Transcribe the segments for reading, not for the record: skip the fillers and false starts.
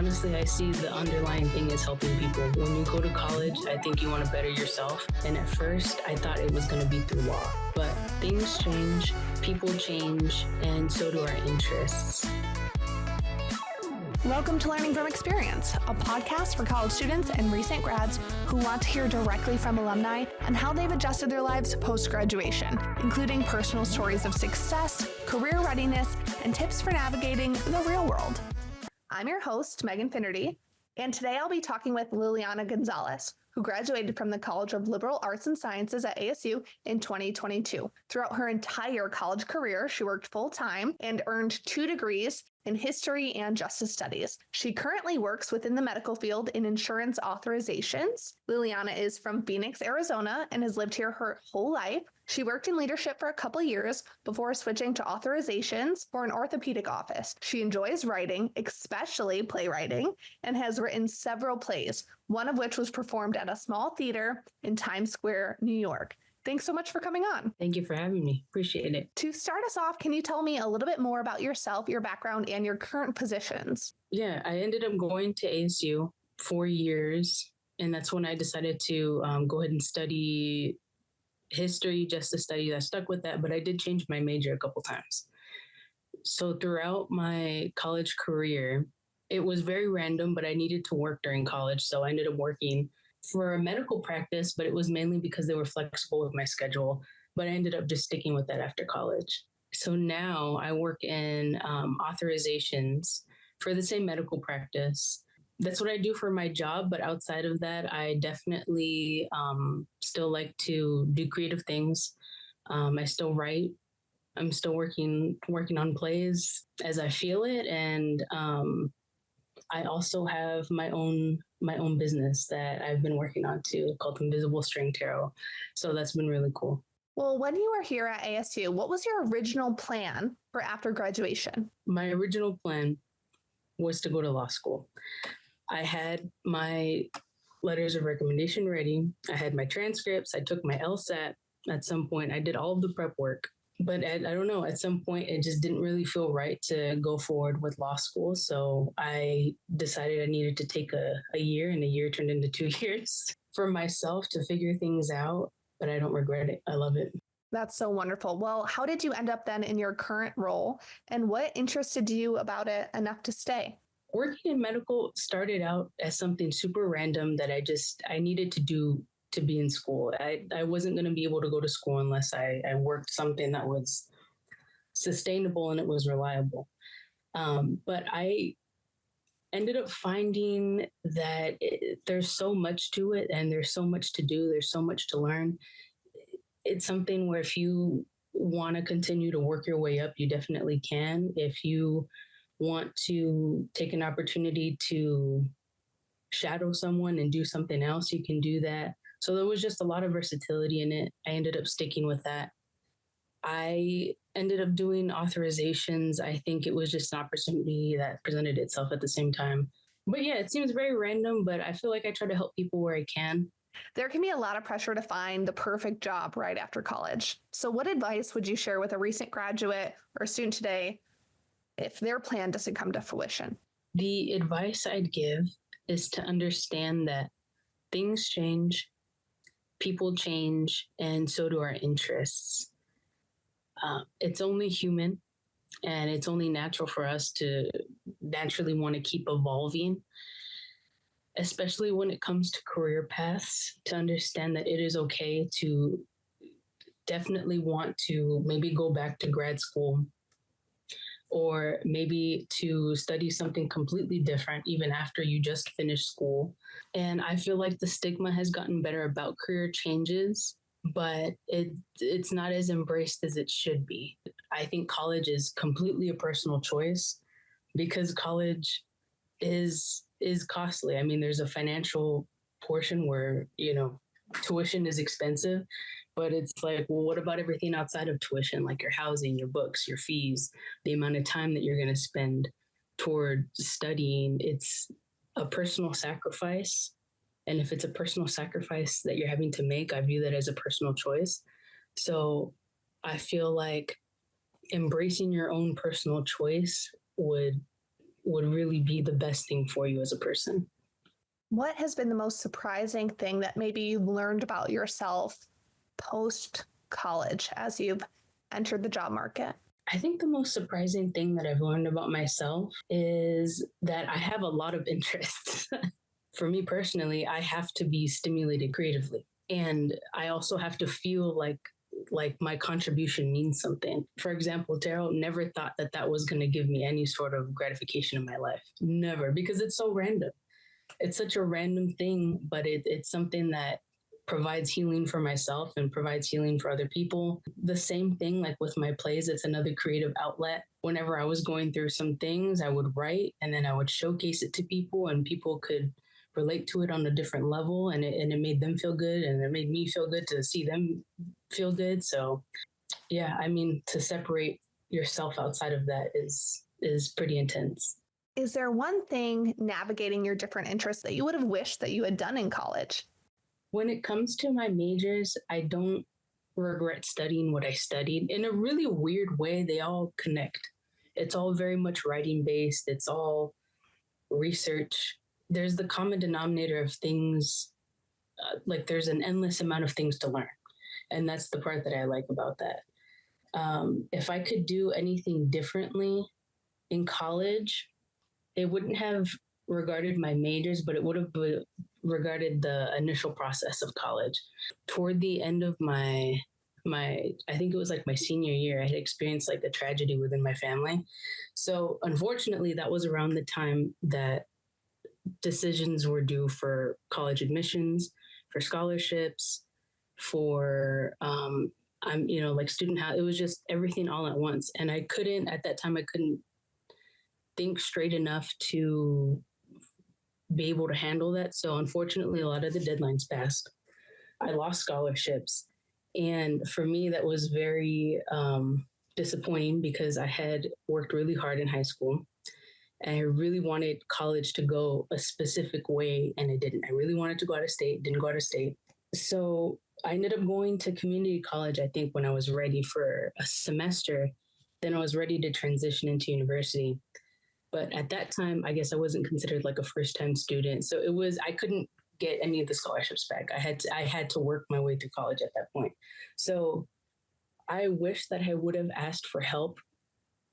Honestly, I see the underlying thing is helping people. When you go to college, I think you want to better yourself. And at first, I thought it was going to be through law. But things change, people change, and so do our interests. Welcome to Learning from Experience, a podcast for college students and recent grads who want to hear directly from alumni and how they've adjusted their lives post-graduation, including personal stories of success, career readiness, and tips for navigating the real world. I'm your host, Megan Finnerty, and today I'll be talking with Lilliana Gonzalez, who graduated from the College of Liberal Arts and Sciences at ASU in 2022. Throughout her entire college career, she worked full-time and earned 2 degrees in history and justice studies. She currently works within the medical field in insurance authorizations. Lilliana is from Phoenix, Arizona, and has lived here her whole life. She worked in leadership for a couple years before switching to authorizations for an orthopedic office. She enjoys writing, especially playwriting, and has written several plays, one of which was performed at a small theater in Times Square, New York. Thanks so much for coming on. Thank you for having me. Appreciate it. To start us off, can you tell me a little bit more about yourself, your background, and your current positions? Yeah, I ended up going to ASU 4 years, and that's when I decided to go ahead and study history, justice studies. I stuck with that, but I did change my major a couple times. So throughout my college career, it was very random, but I needed to work during college. So I ended up working for a medical practice, but it was mainly because they were flexible with my schedule. But I ended up just sticking with that after college. So now I work in authorizations for the same medical practice. That's what I do for my job. But outside of that, I definitely still like to do creative things. I still write. I'm still working on plays as I feel it. And I also have my own business that I've been working on too, called Invisible String Tarot. So that's been really cool. Well, when you were here at ASU, what was your original plan for after graduation? My original plan was to go to law school. I had my letters of recommendation ready. I had my transcripts. I took my LSAT at some point. I did all of the prep work. But I don't know, at some point, it just didn't really feel right to go forward with law school. So I decided I needed to take a year, and a year turned into 2 years for myself to figure things out. But I don't regret it. I love it. That's so wonderful. Well, how did you end up then in your current role, and what interested you about it enough to stay? Working in medical started out as something super random that I needed to do to be in school. I wasn't going to be able to go to school unless I worked something that was sustainable and it was reliable. But I ended up finding that there's so much to it, and there's so much to do. There's so much to learn. It's something where if you want to continue to work your way up, you definitely can. If you want to take an opportunity to shadow someone and do something else, you can do that. So there was just a lot of versatility in it. I ended up sticking with that. I ended up doing authorizations. I think it was just an opportunity that presented itself at the same time. But yeah, it seems very random, but I feel like I try to help people where I can. There can be a lot of pressure to find the perfect job right after college. So what advice would you share with a recent graduate or student today if their plan doesn't come to fruition? The advice I'd give is to understand that things change, people change, and so do our interests. It's only human, and it's only natural for us to naturally want to keep evolving, especially when it comes to career paths, to understand that it is okay to definitely want to maybe go back to grad school, or maybe to study something completely different even after you just finished school. And I feel like the stigma has gotten better about career changes, but it's not as embraced as it should be. I think college is completely a personal choice, because college is costly. I mean, there's a financial portion where, tuition is expensive, but it's like, well, what about everything outside of tuition, like your housing, your books, your fees, the amount of time that you're going to spend toward studying? It's a personal sacrifice. And if it's a personal sacrifice that you're having to make, I view that as a personal choice. So I feel like embracing your own personal choice would would really be the best thing for you as a person. What has been the most surprising thing that maybe you've learned about yourself post college as you've entered the job market? I think the most surprising thing that I've learned about myself is that I have a lot of interests. For me personally, I have to be stimulated creatively. And I also have to feel like my contribution means something. For example, Daryl never thought that that was going to give me any sort of gratification in my life. Never, because it's so random. It's such a random thing, but it's something that provides healing for myself and provides healing for other people. The same thing, like with my plays, it's another creative outlet. Whenever I was going through some things, I would write and then I would showcase it to people, and people could relate to it on a different level, and it made them feel good, and it made me feel good to see them feel good. So yeah, I mean, to separate yourself outside of that is pretty intense. Is there one thing navigating your different interests that you would have wished that you had done in college? When it comes to my majors, I don't regret studying what I studied. In a really weird way, they all connect. It's all very much writing based, it's all research. There's the common denominator of things, like there's an endless amount of things to learn. And that's the part that I like about that. If I could do anything differently in college, it wouldn't have regarded my majors, but it would have regarded the initial process of college. Toward the end of my I think it was like my senior year, I had experienced like a tragedy within my family. So unfortunately, that was around the time that decisions were due for college admissions, for scholarships, for I'm like student house. It was just everything all at once, and I couldn't at that time. I couldn't think straight enough to be able to handle that. So unfortunately, a lot of the deadlines passed. I lost scholarships. And for me, that was very disappointing because I had worked really hard in high school. And I really wanted college to go a specific way, and it didn't. I really wanted to go out of state, didn't go out of state. So I ended up going to community college, I think, when I was ready for a semester. Then I was ready to transition into university. But at that time, I guess I wasn't considered like a first-time student. So I couldn't get any of the scholarships back. I had to work my way through college at that point. So I wish that I would have asked for help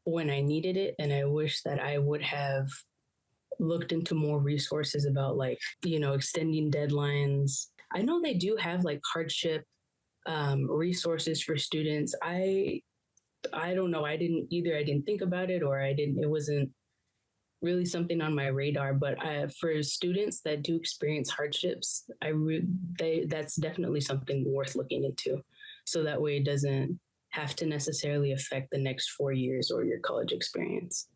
when I needed it. And I wish that I would have looked into more resources about extending deadlines. I know they do have like hardship resources for students. I don't know. I didn't think about it, or it wasn't really something on my radar. But for students that do experience hardships, that's definitely something worth looking into. So that way it doesn't have to necessarily affect the next 4 years or your college experience.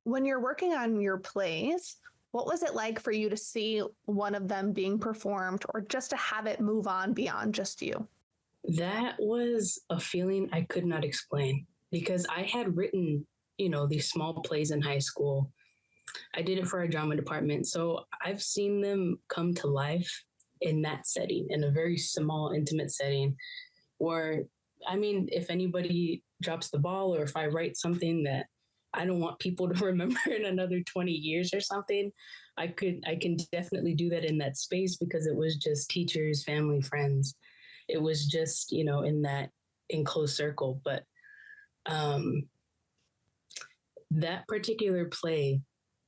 When you're working on your plays, what was it like for you to see one of them being performed, or just to have it move on beyond just you? That was a feeling I could not explain, because I had written, these small plays in high school. I did it for our drama department. So I've seen them come to life in that setting, in a very small, intimate setting where, I mean, if anybody drops the ball, or if I write something that I don't want people to remember in another 20 years or something, I can definitely do that in that space, because it was just teachers, family, friends. It was just, in that enclosed circle. But that particular play,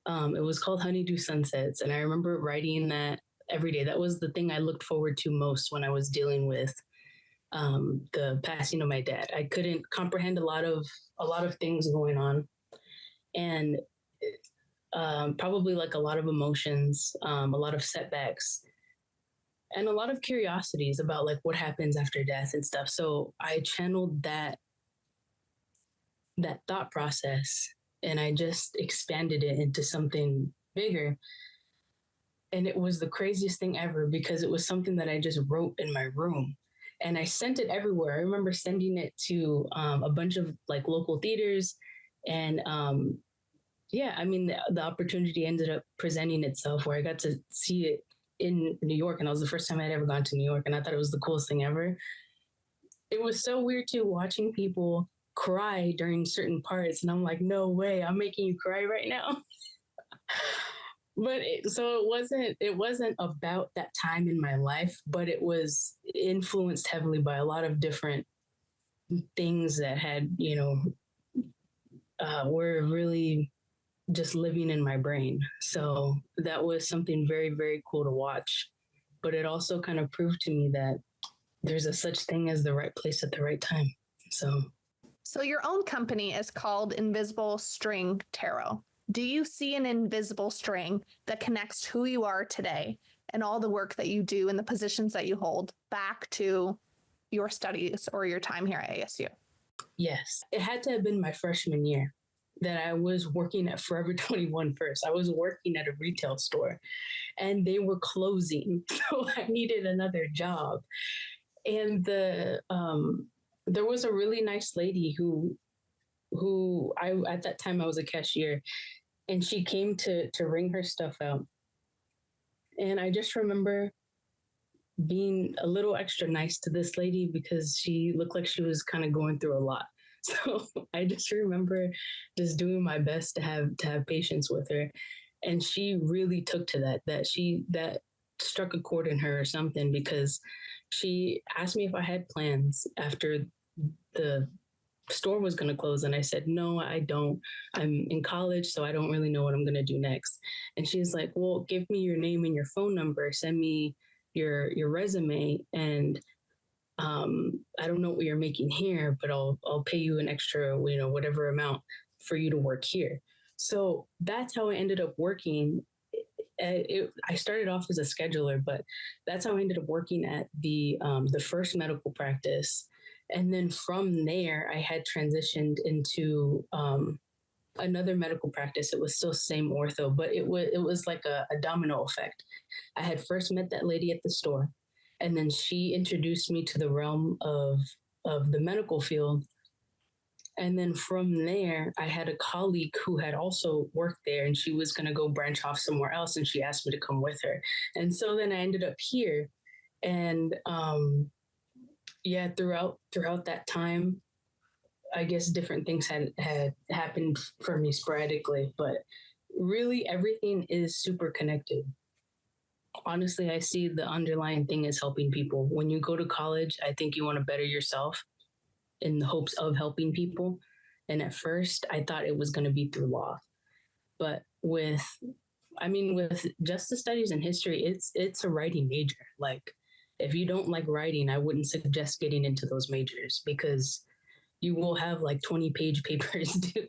it was called Honeydew Sunsets. And I remember writing that every day. That was the thing I looked forward to most when I was dealing with the passing of my dad. I couldn't comprehend a lot of things going on, and probably like a lot of emotions, a lot of setbacks, and a lot of curiosities about like what happens after death and stuff. So I channeled that thought process, and I just expanded it into something bigger. And it was the craziest thing ever, because it was something that I just wrote in my room. And I sent it everywhere. I remember sending it to a bunch of like local theaters. And the opportunity ended up presenting itself where I got to see it in New York. And that was the first time I'd ever gone to New York. And I thought it was the coolest thing ever. It was so weird too, watching people cry during certain parts. And I'm like, no way, I'm making you cry right now. But it wasn't about that time in my life, but it was influenced heavily by a lot of different things that had, were really just living in my brain. So that was something very, very cool to watch. But it also kind of proved to me that there's a such thing as the right place at the right time. So your own company is called Invisible String Tarot. Do you see an invisible string that connects who you are today and all the work that you do and the positions that you hold back to your studies or your time here at ASU? Yes, it had to have been my freshman year that I was working at Forever 21 first. I was working at a retail store and they were closing. So I needed another job. And there was a really nice lady who at that time I was a cashier, and she came to ring her stuff out. And I just remember being a little extra nice to this lady because she looked like she was kind of going through a lot. So I just remember just doing my best to have patience with her. And she really took to that struck a chord in her or something, because she asked me if I had plans after the store was going to close. And I said, no, I don't. I'm in college, so I don't really know what I'm going to do next. And she's like, well, give me your name and your phone number. Send me your resume. And I don't know what you're making here, but I'll pay you an extra, whatever amount for you to work here. So that's how I ended up working. I started off as a scheduler, but that's how I ended up working at the first medical practice. And then from there, I had transitioned into another medical practice. It was still same ortho, but it was like a domino effect. I had first met that lady at the store, and then she introduced me to the realm of the medical field. And then from there, I had a colleague who had also worked there, and she was going to go branch off somewhere else, and she asked me to come with her. And so then I ended up here. And throughout that time, I guess different things had happened for me sporadically, but really everything is super connected. Honestly, I see the underlying thing is helping people. When you go to college, I think you want to better yourself in the hopes of helping people. And at first I thought it was going to be through law, but with justice studies and history, it's a writing major. Like, if you don't like writing, I wouldn't suggest getting into those majors, because you will have like 20-page papers due.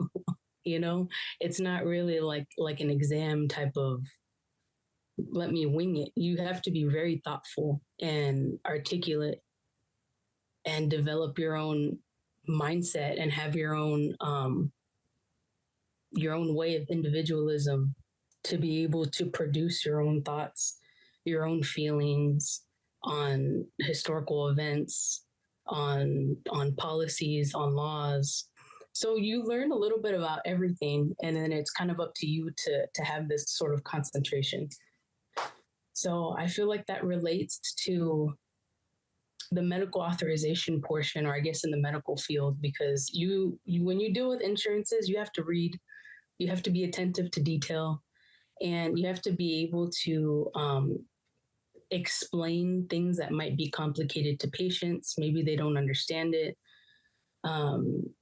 It's not really like an exam type of let me wing it. You have to be very thoughtful and articulate and develop your own mindset and have your own way of individualism to be able to produce your own thoughts, your own feelings on historical events, on policies, on laws. So you learn a little bit about everything, and then it's kind of up to you to have this sort of concentration. So I feel like that relates to the medical authorization portion, or I guess in the medical field, because you when you deal with insurances, you have to read, you have to be attentive to detail, and you have to be able to explain things that might be complicated to patients. Maybe they don't understand it. And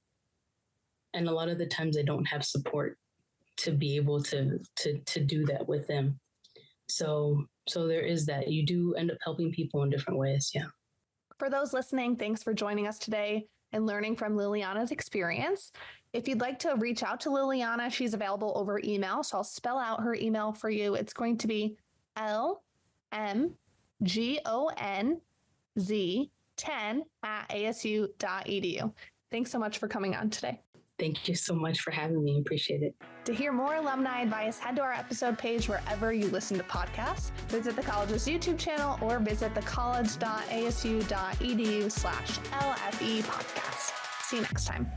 a lot of the times they don't have support to be able to do that with them. So there is that. You do end up helping people in different ways. Yeah. For those listening, thanks for joining us today and learning from Lilliana's experience. If you'd like to reach out to Lilliana, she's available over email. So I'll spell out her email for you. It's going to be lmgonz10@asu.edu. Thanks so much for coming on today. Thank you so much for having me. Appreciate it. To hear more alumni advice, head to our episode page wherever you listen to podcasts. Visit the college's YouTube channel or visit thecollege.asu.edu/LFE podcast. See you next time.